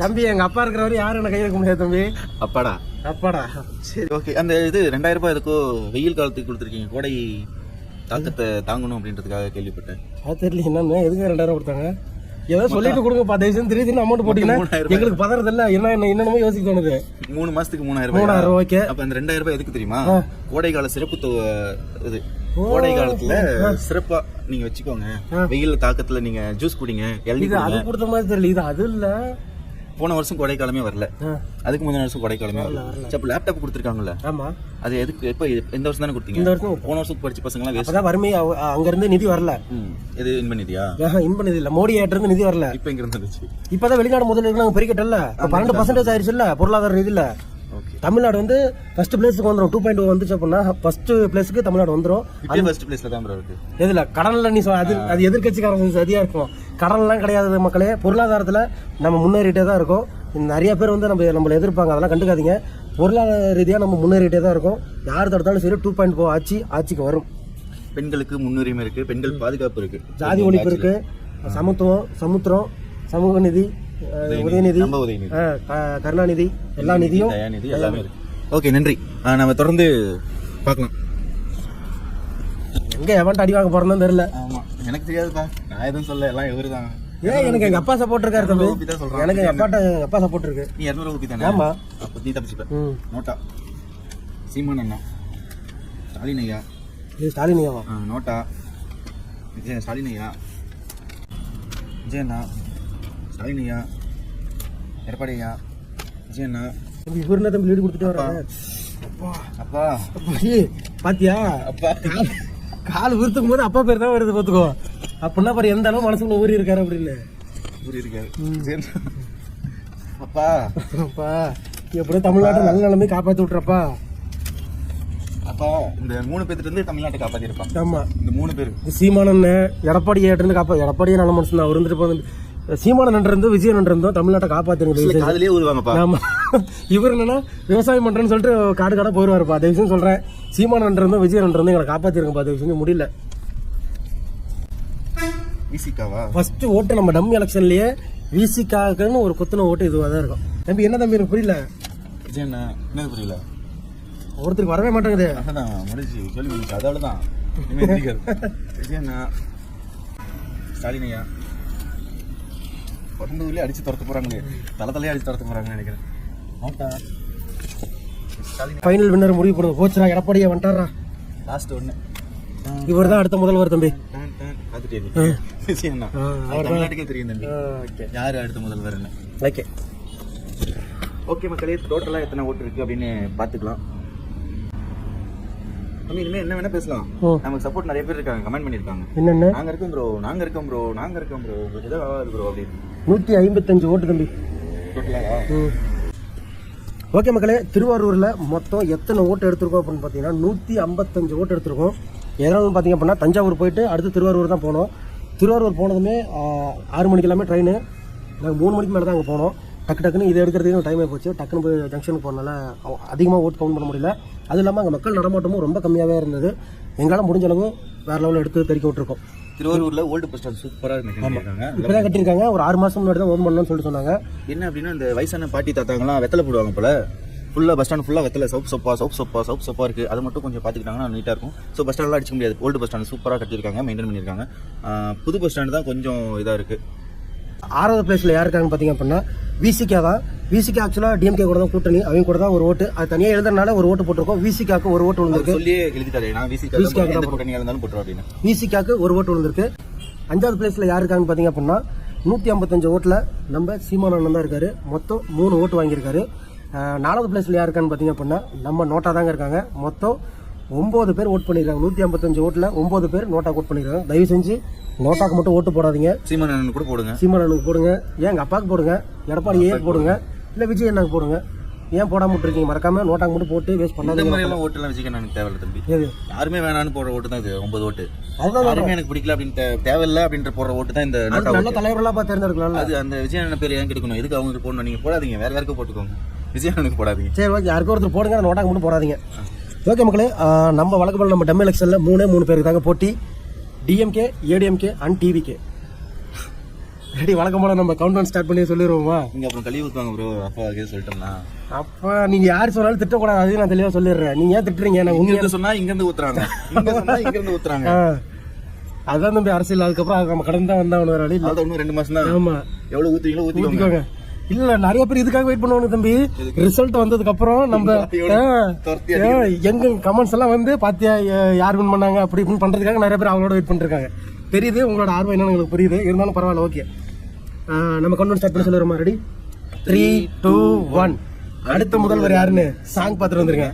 I: தம்பி? எங்க அப்பா இருக்கிறவரை யாரும் என்ன கை வைக்க முடியாது தம்பி.
B: அப்பாடா. சரி, ஓகே. அந்த 2000 ரூபாய் எதுக்கோ வெயில் காலத்துக்கு கொடுத்துருக்கீங்க, கோடை தாக்கத்தை தாங்கணும் அப்படின்றதுக்காக கேள்விப்பட்டேன்.
I: அது தெரியல என்னன்னு. எதுக்கு 2000 கொடுத்தாங்க? ஏதோ சொல்லிட்டு கொடுங்க. 10 திடீர்னு அமௌண்ட் போட்டீங்கன்னா எங்களுக்கு பதறது இல்ல. என்னென்னமோ யோசிக்க தோணுது.
B: 3 மாசத்துக்கு 3000
I: ரூபாய். ஓகே.
B: அப்ப அந்த 2000 ரூபாய் எதுக்கு தெரியுமா? கோடை கால சிறப்பு இது. கோடை காலத்துல சிறப்பா நீங்க வச்சுக்கோங்க. வெயில் தாக்கத்துல நீங்க ஜூஸ் குடிங்க,
I: இளநீர். அது கொடுத்த மாதிரி தெரியல. இது அது இல்ல.
B: போன வருஷம் கோடைக்காலமே வரல, அதுக்கு முந்தின வருஷம் கோடைக்காலமே வரல. அப்ப லேப்டாப் கொடுத்துருக்காங்கல்ல, அது எதுக்கு? எப்ப இந்த வருஷம் தானே கொடுத்தீங்க? இந்த வருஷம். போன வருஷம் படிச்ச பசங்க எல்லாம் வேஸ்ட்.
I: வறுமை அங்க இருந்து நிதி வரல.
B: இது இன்ப நிதியா?
I: இன்ப நிதி இல்ல, மோடி ஏற்ற இருந்து நிதி வரல.
B: இப்ப எங்க இருந்து வந்துச்சு?
I: இப்பதான் வெளிநாடு முதலீடு நாங்க பெருக்கிட்டல. 12% ஆயிருச்சு இல்ல பொருளாதார நிதியில. தமிழ்நாடு வந்து ஃபர்ஸ்ட் பிளேஸ்க்கு வந்துரும். 2.0 வந்துச்சு அப்படின்னா ஃபர்ஸ்ட் பிளேஸ்க்கு தமிழ்நாடு வந்துரும்.
B: அது ஃபர்ஸ்ட் பிளேஸ்ல தான் இருக்கு.
I: எதுல? கடன்ல. நீ அது எதிர்கட்சிக்காரங்க சரியா இருக்கும். கடன்லாம் கிடையாது மக்களே. பொருளாதாரத்துல நம்ம முன்னேறிட்டே தான் இருக்கோம். நிறைய பேர் வந்து நம்மள எதிர்ப்பாங்க, அதெல்லாம் கண்டுக்காதீங்க. பொருளாதார ரீதியா நம்ம முன்னேறிட்டே தான் இருக்கோம். யார் தடுத்தாலும் சரி 2.0 ஆட்சிக்கு வரும்.
B: பெண்களுக்கு முன்னுரிமை இருக்கு, பெண்கள் பாதுகாப்பு இருக்கு,
I: ஜாதி ஒழிப்பு இருக்கு, சமத்துவம், சமுத்திரம், சமூக நிதி, உதயநிதி, கருணாநிதி, எல்லா நிதியும்
B: எல்லாமே இருக்கு. ஓகே, நன்றி. நம்ம தொடர்ந்து பார்க்கலாம்.
I: எங்க எவன்ட்டு அடி வாங்க போறோம்னு தெரியல.
B: ஆமா, எனக்கு தெரியாதுப்பா. நான் எதுவும் சொல்ல, எல்லாம் இவருதான்.
I: எனக்கு எங்க அப்பா சப்போர்ட் இருக்காரு தம்பி. எனக்கு அப்பா சப்போர்ட் இருக்கு.
B: நீ 200 ரூபாய் தானே?
I: ஆமா.
B: அப்ப நீ தப்பிச்சுப்ப. நோட்டா சீமான் அண்ணா, ஸ்டாலின் ஐயா.
I: இது ஸ்டாலின் ஐயாவா?
B: நோட்டா ஸ்டாலின் ஐயா, விஜயண்ணா, ஸ்டாலின் ஐயா, எடப்பாடியா விஜயண்ணா
I: இவர் என்ன தம்பி லீடு கொடுத்துட்டு வர்றாங்க.
B: அப்பா
I: பாத்தியா
B: அப்பா
I: கால் விருத்துக்கும் போது அப்பா பேர் தான் வருது பார்த்துக்கோ. அப்படின்னா பாரு எந்த அளவு மனசுக்குள்ள ஊறி இருக்காரு அப்படின்னு.
B: ஊறி இருக்காரு அப்பா
I: அப்பா எப்படியும் தமிழ்நாட்டை நல்ல நிலைமை காப்பாற்றி விட்டுறப்பா.
B: அப்பா இந்த 3 பேர்த்துல இருந்து தமிழ்நாட்டை காப்பாத்திருப்பான்.
I: ஆமா
B: இந்த 3 பேர்
I: சீமானன் எடப்பாடி ஏற்றிருந்து எடப்பாடியே நல்ல மனுஷன் அவர் இருந்துட்டு போது. சீமானன் இருந்து விஜயன் இருந்தோம் தமிழ்நாட்டை காப்பாற்றுங்க.
B: அதுலயே ஊருவாங்கப்பா.
I: ஆமா இவர் என்னன்னா விவசாயம் பண்றேன்னு சொல்லிட்டு காடு காடா போயிடுவாருப்பா. அதே விஷயம் சொல்றேன், சீமானன் இருந்தோம் விஜயன் இருந்தோம் எங்களை காப்பாத்திருங்கப்பா. அதே விஷயம் முடியல.
B: விசிகாவா
I: ஃபர்ஸ்ட் ஓட்டு நம்ம டம் எலெக்ஷன்லயே விசிகாக்குன்னு ஒரு குத்துன ஓட்டு இதுவாக தான் இருக்கும். தம்பி என்ன தம்பி எனக்கு புரியல.
B: விஜயண்ணா என்ன புரியல?
I: ஒருத்தருக்கு வரவே மாட்டேங்குது.
B: அதான் முடிச்சு சொல்லி முடிச்சு அதாவதுதான் விஜயண்ணா ஸ்டாலின் ஐயா பத்தொன்பதுலேயே அடிச்சு துரத்து போறாங்களே, தலையே அடிச்சு துரத்து போறாங்கன்னு நினைக்கிறேன்.
I: ஃபைனல் வின்னர் முடிவு போடுறது கோச்சரா எடப்பாடியா வந்துட்டாரா.
B: லாஸ்ட் ஒன்று
I: இவர் தான் அடுத்த முதல்வர் தம்பி.
B: விஜயண்ணா தமிழ்நாட்டுக்கே தெரியும் தம்பி யாரு அடுத்த முதல்வர்னு.
I: ஓகே
B: ஓகே மக்களே, டோட்டலாக எத்தனை ஓட்டு இருக்கு அப்படின்னு பார்த்துக்கலாம். இனிமேல் என்ன வேணா பேசலாம். நமக்கு சப்போர்ட் நிறைய பேர் இருக்காங்க, கமெண்ட் பண்ணிருக்காங்க.
I: என்னென்ன
B: நாங்க இருக்கோம் ப்ரோ, நாங்க இருக்கோம் ப்ரோ, நாங்க இருக்கோம் ப்ரோ, உங்களுக்கு ஏதாவது ஆகாது ப்ரோ அப்படின்னு.
I: 155 ஓட்டு தம்பி
B: டோட்டலாக.
I: ஓகே மக்களே, திருவாரூரில் மொத்தம் எத்தனை ஓட்டு எடுத்திருக்கோம் அப்படின்னு பார்த்தீங்கன்னா 155 ஓட்டு எடுத்திருக்கோம். எதனால பார்த்தீங்க அப்படின்னா தஞ்சாவூர் போயிட்டு அடுத்து திருவாரூர் தான் போனோம். திருவாரூர் போனதுமே 6 மணிக்கு எல்லாமே ட்ரெயின். நாங்கள் 3 மணிக்கு மேலே தான் அங்கே போனோம். டக்குன்னு இதை எடுக்கிறதுக்கு டைம் ஆகி போச்சு. டக்குன்னு போய் ஜங்ஷனுக்கு போகிறனால அதிகமாக ஓட்டு கவுண்ட் பண்ண முடியல. அது இல்லாமல் அங்கே மக்கள் நடமாட்டமும் ரொம்ப கம்மியாகவே இருந்தது. எங்களால் முடிஞ்ச அளவு வேறு லெவலில் எடுத்து பெருக்கி விட்டுருக்கோம்.
B: திருவாரூரில் ஓல்டு பஸ் ஸ்டாண்ட் சூப்பராக இருக்காங்க.
I: இப்போ தான் கட்டியிருக்காங்க. ஒரு 6 மாதம் முன்னாடி தான் ஓன் பண்ணலாம்னு சொல்லிட்டு சொன்னாங்க.
B: என்ன அப்படின்னா இந்த வயசான பாட்டி தாத்தாங்கலாம் வெத்தலை போடுவாங்க போல. ஃபுல்லாக பஸ் ஸ்டாண்ட் ஃபுல்லாக வெத்தலை சவுப் சோப்பா இருக்குது. அது மட்டும் கொஞ்சம் பார்த்துக்கிட்டாங்கன்னா நீட்டாக இருக்கும். ஸோ பஸ் ஸ்டாண்ட்லாம் அடிக்க முடியாது. ஓல்டு பஸ் ஸ்டாண்ட் சூப்பராக கட்டியிருக்காங்க, மெயின்டைன் பண்ணியிருக்காங்க. புது பஸ் ஸ்டாண்டு தான் கொஞ்சம் இதாக இருக்குது.
I: 6வது பிளேஸில் யார் இருக்காங்க பார்த்தீங்க அப்படின்னா விசிகா தான். விசிகா ஆக்சுவலாக டிஎம்கே கூட தான் கூட்டணி, அவங்க கூட தான் ஒரு ஓட்டு. அது தனியாக எழுதுறதுனால ஒரு ஓட்டு போட்டிருக்கோம். விசிகாக்கு ஒரு ஓட்டு விழுந்திருக்கு. விசிகாக்கு ஒரு ஓட்டு விழுந்திருக்கு. 5வது பிளேஸில் யார் இருக்காங்கன்னு பார்த்தீங்க அப்படின்னா 155 ஓட்டில் நம்ம சீமானன் தான் இருக்காரு. மொத்தம் 3 ஓட்டு வாங்கியிருக்காரு. 4வது பிளேஸில் யார் இருக்கான்னு பார்த்தீங்க அப்படின்னா நம்ம நோட்டா தாங்க இருக்காங்க. மொத்தம் 9 பேர் ஓட் பண்ணியிருக்காங்க. 155 ஓட்டில் 9 பேர் நோட்டா ஓட் பண்ணியிருக்காங்க. தயவு செஞ்சு நோட்டாக்கு மட்டும் ஓட்டு போடாதீங்க.
B: சீமானனுக்கு கூட போடுங்க.
I: சீமானனுக்கு போடுங்க, ஏன் எங்கள் அப்பாவுக்கு போடுங்க, எடப்பாடி ஏக்கு போடுங்க, இல்லை விஜய் அண்ணாக்கு போடுங்க. ஏன் போடாம இருக்கீங்க? மறக்காம நோட்டாக்கு மட்டும் போட்டு வேஸ்ட் பண்ணாதீங்க.
B: ஓட்டுலாம் விஜய் எனக்கு தேவையில்ல தம்பி. யாருமே வேணான்னு போடுற ஓட்டு தான் இது. 9 ஓட்டு யாருமே எனக்கு பிடிக்கல அப்படின்னு தேவையில்லை அப்படின்ற போடுற ஓட்டு தான் இந்த
I: நல்ல தலைவர்களாக பார்த்து தேர்ந்தெடுக்கலாம்.
B: அது அந்த விஜய் அண்ணன் பேர் ஏன் கிடைக்கணும்? எதுக்கு அவங்களுக்கு போடணும்? நீங்கள் போடாதீங்க, வேற யாருக்கும் போட்டுக்கோங்க, விஜய் அண்ணனுக்கு போடாதீங்க.
I: சரி ஓகே, யாருக்கும் ஒருத்தர் போடுங்க, நோட்டாக்கு மட்டும் போடாதீங்க. ஓகே மக்களே, நம்ம வழக்கப்போல் நம்ம டம் எலெக்ஷனில் 3 பேருக்கு தாங்க போட்டி. DMK, ADMK and TVK. Ready வழக்கம் போல நம்ம கவுண்ட் டவுன் ஸ்டார்ட் பண்ணி சொல்லிடுவோமா?
B: நீங்கள் அப்புறம் கழுவி ஊற்றுவாங்க ப்ரோ. அப்பா சொல்லிட்டோம்னா
I: அப்போ நீங்கள் யார் சொன்னாலும் திட்டக்கூடாது. அதையும் நான் தெளிவாக சொல்லிடுறேன். நீங்கள் ஏன் திட்டுறீங்க? நான்
B: உங்களுக்கு சொன்னால் இங்கேருந்து ஊற்றுறாங்க, இங்கேருந்து ஊற்றுறாங்க.
I: அதுதான் தம்பி அரசியல். அதுக்கப்புறம் நம்ம கடந்து தான் வந்தா ஒன்று வழி.
B: அது இன்னும் 2 மாதம் தான்.
I: ஆமாம்,
B: எவ்வளோ ஊற்றிங்களோ ஊற்றிக்கோங்க.
I: இல்ல நிறைய பேர் இதுக்காக வெயிட் பண்ணுவாங்க தம்பி. ரிசல்ட் வந்ததுக்கு அப்புறம் நம்ம எங்க கமெண்ட்ஸ் எல்லாம் வந்து பாத்தியா யார் வின் பண்ணாங்க அப்படி இப்படின்னு பண்றதுக்காக நிறைய பேர் அவங்களோட வெயிட் பண்ணிருக்காங்க. தெரியுது உங்களோட ஆர்வம் என்னன்னு உங்களுக்கு புரியுது. இருந்தாலும் பரவாயில்ல. ஓகே, நம்ம கவுண்ட் ஸ்டார்ட் பண்ணி சொல்லுறோமா? ரெடி 3, 2, 1. அடுத்த முதல்வர் யாருன்னு சாங் பார்த்துட்டு வந்துருங்க.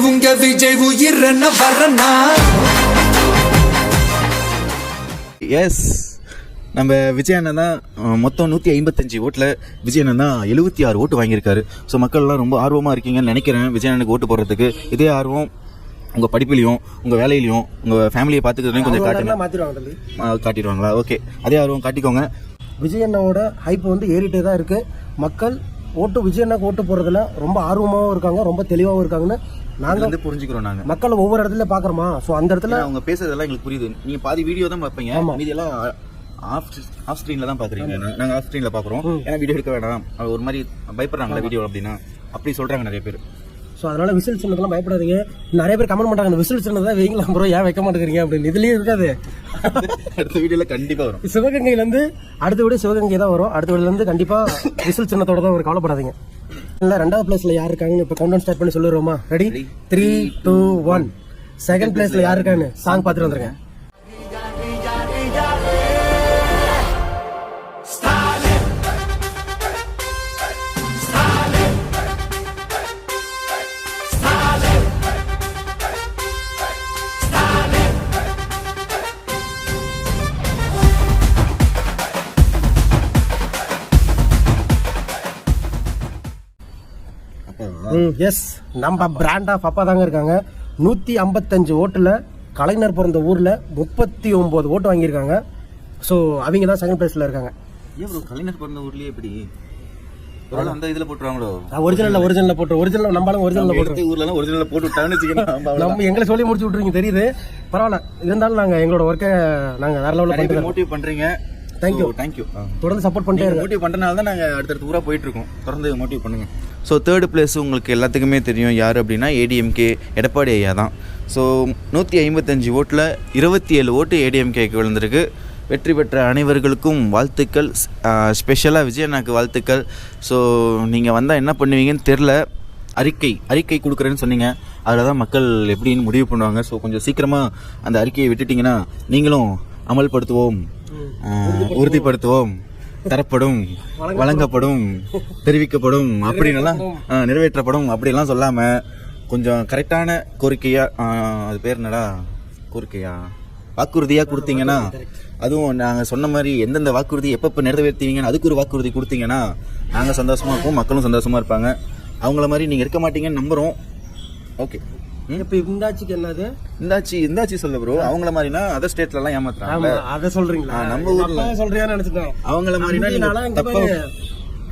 A: உங்க விஜய் உயிர் என்ன வரனா.
B: எஸ், நம்ம விஜய் அண்ணன் தான் மொத்தம் 155 ஓட்டில் விஜய் அண்ணன் தான் 76 ஓட்டு வாங்கியிருக்காரு. ஸோ மக்கள்லாம் ரொம்ப ஆர்வமாக இருக்கீங்கன்னு நினைக்கிறேன் விஜய் அண்ணனுக்கு ஓட்டு போடுறதுக்கு. இதே ஆர்வம் உங்கள் படிப்புலையும் உங்கள் வேலையிலையும் உங்கள் ஃபேமிலியை பார்த்துக்கிறதையும் கொஞ்சம் காட்டிடுவாங்களா? ஓகே, அதே ஆர்வம் காட்டிக்கோங்க.
I: விஜய் அண்ணாவோட ஹைப் வந்து ஏறிட்டே தான் இருக்கு. மக்கள் ஓட்டு விஜய் அண்ணாக்கு ஓட்டு போடுறதுல ரொம்ப ஆர்வமாகவும் இருக்காங்க, ரொம்ப தெளிவாகவும் இருக்காங்கன்னு நாங்கள் வந்து
B: புரிஞ்சுக்கிறோம். நாங்கள்
I: மக்கள் ஒவ்வொரு இடத்துல பார்க்குறோமா. ஸோ அந்த இடத்துல
B: அவங்க பேசுறதெல்லாம் எங்களுக்கு புரியுது. நீங்கள் பாதி வீடியோ தான் பார்ப்பீங்க, மீதியெல்லாம் ஆஃப் ஸ்க்ரீனில் தான் பார்க்குறீங்க. நாங்கள் ஆஃப் ஸ்க்ரீனில் பார்க்குறோம். ஏன்னா வீடியோ எடுக்க வேணாம், ஒரு மாதிரி பயப்படுறாங்களா வீடியோ அப்படின்னா, அப்படி சொல்கிறாங்க நிறைய பேர்.
I: ஸோ அதனால் விசில் சின்னதெல்லாம் பயப்படாதீங்க. நிறைய பேர் கமெண்ட் பண்ணுறாங்க அந்த விசில் சின்னதான் வைங்களா ப்ரோ, ஏன் வைக்க மாட்டேங்கிறீங்க அப்படின்னு. இதுலேயும் இருக்காது.
B: அடுத்த வீடியோவில் கண்டிப்பாக வரும்.
I: சிவகங்கையிலேருந்து அடுத்த வீடியோ சிவகங்கை தான் வரும். அடுத்த வீடியோலேருந்து கண்டிப்பாக விசில் சின்னத்தோட தான் ஒரு கவலைப்படாதீங்க. இல்லை 2வது பிளேஸில் யார் இருக்காங்கன்னு இப்போ கவுண்ட் ஸ்டார்ட் பண்ணி சொல்லிடுவோமா? ரெடி 3, 2, 1. 2nd பிளேஸில் யார் இருக்கான்னு சாங் பார்த்துட்டு வந்துருங்க. எஸ், நம்ம பிராண்ட் ஆஃப் அப்பா தாங்க இருக்காங்க. 155 ஓட்டில் கலைஞர் பிறந்த ஊரில் 39 ஓட்டு வாங்கியிருக்காங்க. ஸோ அவங்க தான் 2nd பிளேஸில் இருக்காங்க.
B: ஏன் ப்ரோ கலைஞர் பிறந்த ஊர்லேயே எப்படி அந்த இதில் போட்டுருவாங்களோ?
I: ஒரிஜினல் போட்டு ஒரிஜினல் நம்மளால ஒரிஜினல் போட்டு
B: ஊர்லாம் ஒரிஜினல் போட்டு விட்டாங்கன்னு
I: நம்ம எங்களை சொல்லி முடிச்சு விட்ருங்க தெரியுது. பரவாயில்ல, இருந்தாலும் நாங்கள் எங்களோட ஒர்க்கை நாங்கள் வேற லெவலில்
B: மோட்டிவ் பண்ணுறீங்க. தேங்க்யூ
I: தொடர்ந்து சப்போர்ட் பண்ணிட்டே இருக்கோம்.
B: மோட்டிவ் பண்ணுறனால தான் நாங்கள் அடுத்தடுத்து ஊராக போயிட்டுருக்கோம். தொடர்ந்து மோட்டிவ் பண்ணுங்கள். ஸோ 3rd பிளேஸ் உங்களுக்கு எல்லாத்துக்குமே தெரியும் யார் அப்படின்னா ஏடிஎம்கே எடப்பாடி ஐயா தான். ஸோ 155 ஓட்டில் 27 ஓட்டு ஏடிஎம்கேக்கு விழுந்திருக்கு. வெற்றி பெற்ற அனைவர்களுக்கும் வாழ்த்துக்கள். ஸ்பெஷலாக விஜயண்ணாக்கு வாழ்த்துக்கள். ஸோ நீங்கள் வந்தால் என்ன பண்ணுவீங்கன்னு தெரில. அறிக்கை கொடுக்குறேன்னு சொன்னீங்க. அதில் தான் மக்கள் எப்படின்னு முடிவு பண்ணுவாங்க. ஸோ கொஞ்சம் சீக்கிரமாக அந்த அறிக்கையை விட்டுட்டிங்கன்னா நீங்களும் அமல்படுத்துவோம், உறுதிப்படுத்துவோம், தரப்படும், வழங்கப்படும், தெரிவிக்கப்படும் அப்படின்லாம் நிறைவேற்றப்படும் அப்படிலாம் சொல்லாமல் கொஞ்சம் கரெக்டான கோரிக்கையாக, அது பேர் என்னடா கோரிக்கையா வாக்குறுதியாக கொடுத்தீங்கன்னா, அதுவும் நாங்கள் சொன்ன மாதிரி எந்தெந்த வாக்குறுதி எப்போ நிறைவேற்றுவீங்கன்னு அதுக்கு ஒரு வாக்குறுதி கொடுத்தீங்கன்னா நாங்கள் சந்தோஷமாக இருப்போம், மக்களும் சந்தோஷமாக இருப்பாங்க. அவங்கள மாதிரி நீங்கள் இருக்க மாட்டீங்கன்னு நம்புகிறோம். ஓகே.
I: இப்போ இந்தாச்சிக்கு என்னது
B: இந்தாச்சி சொல்ல ப்ரோ. அவங்கள மாதிரினா அதர் ஸ்டேட்லலாம் ஏமாத்துறாங்க.
I: அதை சொல்கிறீங்களா?
B: நம்ம ஊரில்
I: சொல்கிறியான்னு நினச்சிட்டேன்.
B: அவங்கள மாதிரினா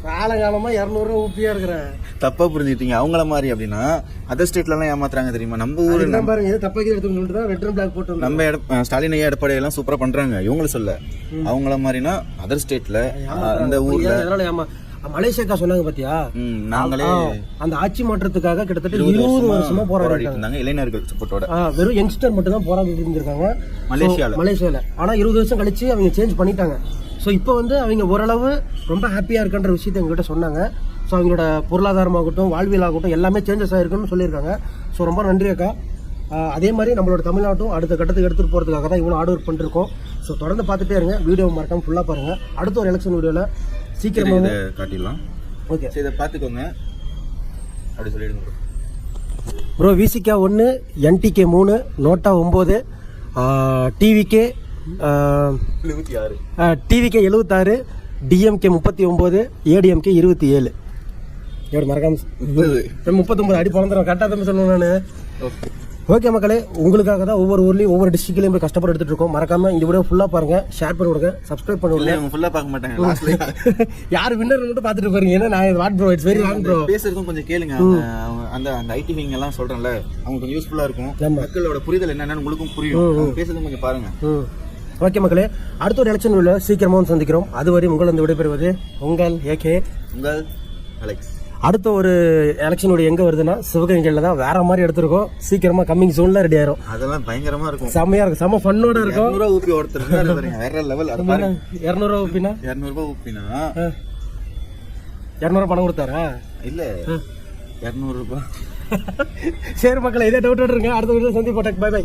I: காலகாலமாக 200 ஊப்பியாக இருக்கிறேன்.
B: தப்பாக புரிஞ்சுக்கிட்டீங்க. அவங்கள மாதிரி அப்படின்னா அதர் ஸ்டேட்லலாம் ஏமாத்துறாங்க தெரியுமா? நம்ம ஊர்
I: பாருங்க, எது தப்பாக எடுத்துன்னு சொல்லிட்டு தான் ரெட் அண்ட் பிளாக் போட்டு
B: நம்ம ஸ்டாலின் ஐயா எடப்பாடி எல்லாம் சூப்பராக பண்ணுறாங்க. இவங்கள சொல்ல அவங்கள மாதிரினா அதர் ஸ்டேட்டில் அந்த ஊரில்
I: மலேசியாக்கா சொன்னாங்க பாத்தியா,
B: நாங்களே
I: அந்த ஆட்சி மாற்றத்துக்காக கிட்டத்தட்ட 20 வருஷமா போராடிட்டு இருந்தாங்க.
B: இளைஞர்கள் சப்போர்ட்டோட
I: வெறும் யங்ஸ்டர் மட்டும் தான் போராடிட்டு இருந்திருக்காங்க மலேசியால. ஆனா 20 வருஷம் கழிச்சு அவங்க சேஞ்ச் பண்ணிட்டாங்க. ஸோ இப்போ வந்து அவங்க ஓரளவு ரொம்ப ஹாப்பியா இருக்கின்ற விஷயத்தை எங்ககிட்ட சொன்னாங்க. ஸோ அவங்களோட பொருளாதாரமாகட்டும் வாழ்வியலாகட்டும் எல்லாமே சேஞ்சஸ் ஆயிருக்குன்னு சொல்லியிருக்காங்க. ஸோ ரொம்ப நன்றி அக்கா. அதே மாதிரி நம்மளோட தமிழ்நாட்டும் அடுத்த கட்டத்துக்கு எடுத்துகிட்டு போகிறதுக்காக தான் இவ்வளோ ஹார்ட் ஒர்க் பண்ணிருக்கோம். ஸோ தொடர்ந்து பார்த்துட்டே இருங்க. வீடியோ மறக்காம ஃபுல்லாக பாருங்கள். அடுத்த ஒரு எலெக்ஷன் வீடியோவில் சீக்கிரமாக
B: காட்டிடலாம். ஓகே, இதை பார்த்துக்கோங்க. அப்படி சொல்லிடுங்க
I: bro. Visika 1, NTK 3, NOTA 9, TVK 76, DMK 39, ADMK 27. எவ்வளோ மறக்காம 39 அடி பழந்துடும். கரெக்டாக தான் சொல்லுவேன் நான். ஓகே மக்களே, உங்களுக்காக தான் ஒவ்வொரு ஊர்லேயும் ஒவ்வொரு டிஸ்ட்ரிக்ட்லையும் போய் கஷ்டப்பட்டு எடுத்துட்டு இருக்கோம். மறக்காம இந்த வீடியோ ஃபுல்லாக பாருங்க, ஷேர் பண்ணி விடுங்க, சப்ஸ்கிரைப் பண்ணி விடுங்க.
B: ஃபுல்லாக பார்க்க மாட்டாங்க.
I: யார் வின்னர் மட்டும் பார்த்துட்டு போறீங்க. ஏன்னா நான் what bro, it's very long bro.
B: பேசுறதும் கொஞ்சம் கேளுங்க. அந்த ஐடி விங் எல்லாம் சொல்றேன்ல, அவங்க கொஞ்சம் யூஸ்ஃபுல்லாக இருக்கும். மக்களோட புரிதல் என்னன்னு உங்களுக்கும் புரியும். பேசுறதும் கொஞ்சம் பாருங்க.
I: ஓகே மக்களே, அடுத்த ஒரு எலெக்ஷன் உள்ள சீக்கிரமாக சந்திக்கிறோம். அதுவரை உங்கள் வந்து விடைபெறுவது உங்கள் ஏகே,
B: உங்கள் அலெக்ஸ்.
I: அடுத்த ஒரு எலெக்ஷனுடைய எங்கே வருதுன்னா சிவகங்கையில் தான். வேற மாதிரி எடுத்துருக்கோம். சீக்கிரமாக கம்மிங் ஜோன்ல ரெடி ஆயிரும்.
B: அதெல்லாம் பயங்கரமாக இருக்கும்,
I: செம்மையா இருக்கும், செம்ம ஃபன்னோட இருக்கும்.
B: 200 ஊப்பி ஒருத்தர் வேற லெவல்.
I: 200 ஊப்பினா
B: 200 ஊப்பினா
I: 200 பணம் கொடுத்தாரா?
B: இல்லை, 200 ரூபாய்.
I: சரி மக்களை, இதே டவுட் இருங்க. அடுத்த வீடியோ சந்திப்போம். Bye by.